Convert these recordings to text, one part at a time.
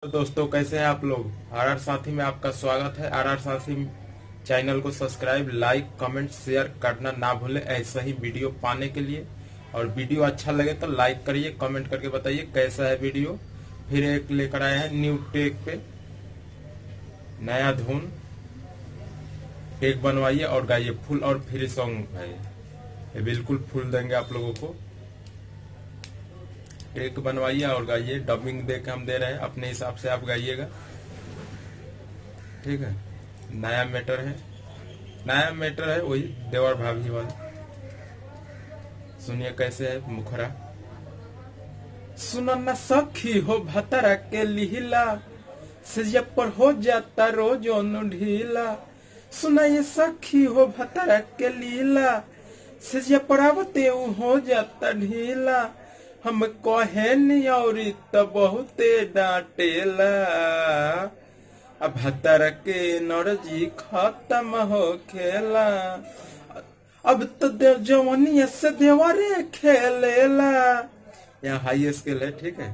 तो दोस्तों कैसे हैं आप लोग। आरआर साथी में आपका स्वागत है। आरआर साथी चैनल को सब्सक्राइब, लाइक, कमेंट, शेयर करना ना भूलें ऐसा ही वीडियो पाने के लिए। और वीडियो अच्छा लगे तो लाइक करिए, कमेंट करके बताइए कैसा है वीडियो। फिर एक लेकर आए हैं न्यू टेक पे, नया धुन। टेक बनवाइए और गाइए, फुल और फ्री सॉन्ग है ये बिल्कुल फुल देंगे आप लोगों को। टेक बनवाइए और गाइए, डबिंग दे के हम दे रहे हैं, अपने हिसाब से आप गाइएगा, ठीक है। नया मैटर है, नया मैटर है वही देवर भाभी वाला। सुनिए कैसे है मुखरा। सुनो न सखी हो भतरा के लीला, सजिया पर हो जाता रोजो नु ढीला। सुना ये सखी हो भतरा के लीला, सजिया पर आवते हो जाता ढीला। हम कहे नियौरी तो बहुते डांटेला, अब भतर के नरजी खत्म हो खेला। अब तो जवानी से देवरे खेलेला। यहाँ हाई स्केल है, ठीक है।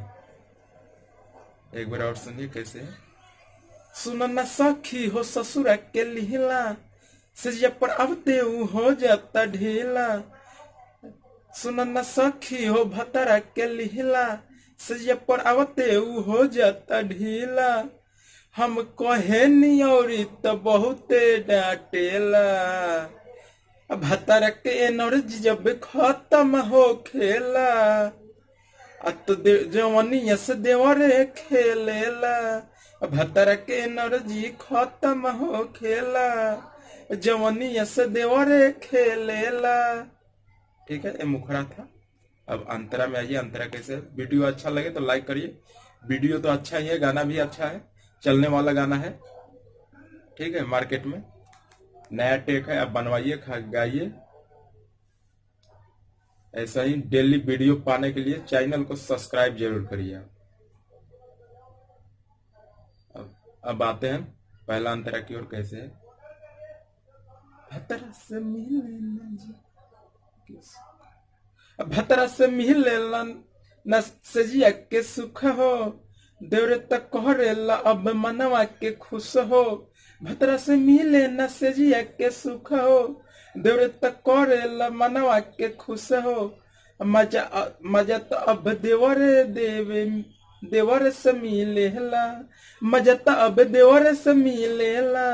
एक बार और सुनिए कैसे है। सुनो न सखी हो ससुर के लीला, सजिया पर अब देऊ हो जाता ढीला। सुनो न सखी हो भतरा के लीला, सजिया पर आवते हो जाता ढीला। हम कहे नियौरी तो बहुते डांटेला, भतरा के एनर्जी जब खत्म हो खेला। तो जवानी से देवरे खेलेला, भतरा के एनर्जी खत्म हो खेला। जवानी से देवरे खेलेला, ठीक है। ये मुखरा था। अब अंतरा में आइए। अंतरा कैसे, वीडियो अच्छा लगे तो लाइक करिए। वीडियो तो अच्छा ही है, गाना भी अच्छा है, चलने वाला गाना है, ठीक है। मार्केट में नया टेक है, अब बनवाइए, गाइए। ऐसा ही डेली वीडियो पाने के लिए चैनल को सब्सक्राइब जरूर करिए। अब आते हैं पहला अंतरा की ओर। कैसे है। भतरा से मिले भतरा से मिले न सजिया के सुख हो, देवरे तक कहरेला अब मनवा के खुश हो। भतरा से मिले न सजिया के सुख हो, देवरे तक कहरेला मनवा के खुश हो। मजा तो अब देवरे देवे, देवर से मिलेला। मजा तो अब देवर से मिलेला,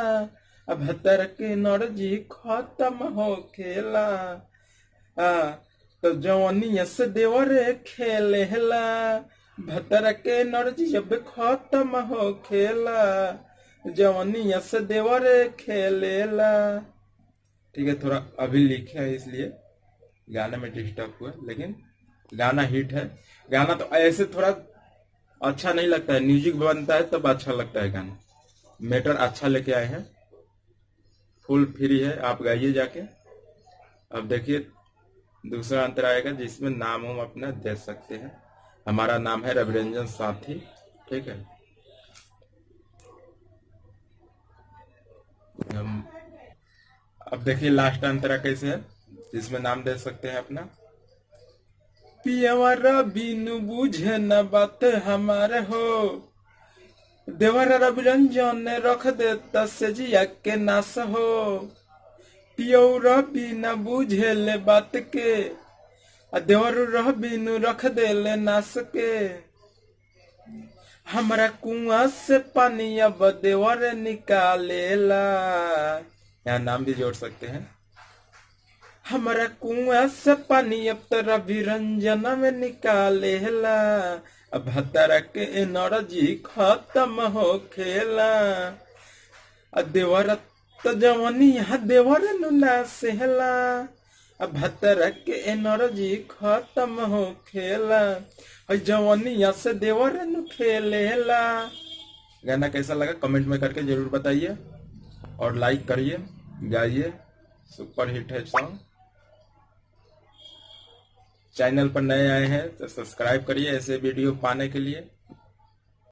अब भतर के नरजी खत्म हो खेला। तो जवानी से देवरे खेलेला, भतर के नरजी जब खत्म हो खेला। जवानी से देवरे खेलेला, ठीक है। थोड़ा अभी लिखे है इसलिए गाने में डिस्टर्ब हुआ, लेकिन गाना हिट है। गाना तो ऐसे थोड़ा अच्छा नहीं लगता है, म्यूजिक बनता है तब अच्छा लगता है गाना। मैटर अच्छा लेके आए हैं, फुल फ्री है, आप गाइए जाके। अब देखिए दूसरा अंतर आएगा जिसमें नाम हम अपना दे सकते हैं। हमारा नाम है रविरंजन साथी, ठीक है। हम अब देखिए लास्ट अंतरा कैसे है, जिसमें नाम दे सकते हैं अपना। पियवरा बिनु बुझे न बात हमारे हो, देवरा रविरंजन ने रख देता सजिया के नाश हो। पियौरा बिना बुझे ले बात के, देवर रह बिनु रख दे ले नाश के। हमरा कुआं से पानी अब देवर निकालेला, यहाँ नाम भी जोड़ सकते हैं। हमरा कुआं से पानी अब तो रविरंजन में निकालेला, अब भतरा के एनर्जी खत्म हो खेला। देवर तो जवानी यहाँ देवर नुना सेहला, अब भतरा के एनर्जी खत्म हो खेला। जवानी यहाँ से देवर नु खेलेला। गाना कैसा लगा कमेंट में करके जरूर बताइए और लाइक करिए, गाइए। सुपर हिट है सॉन्ग। चैनल पर नए आए हैं तो सब्सक्राइब करिए ऐसे वीडियो पाने के लिए।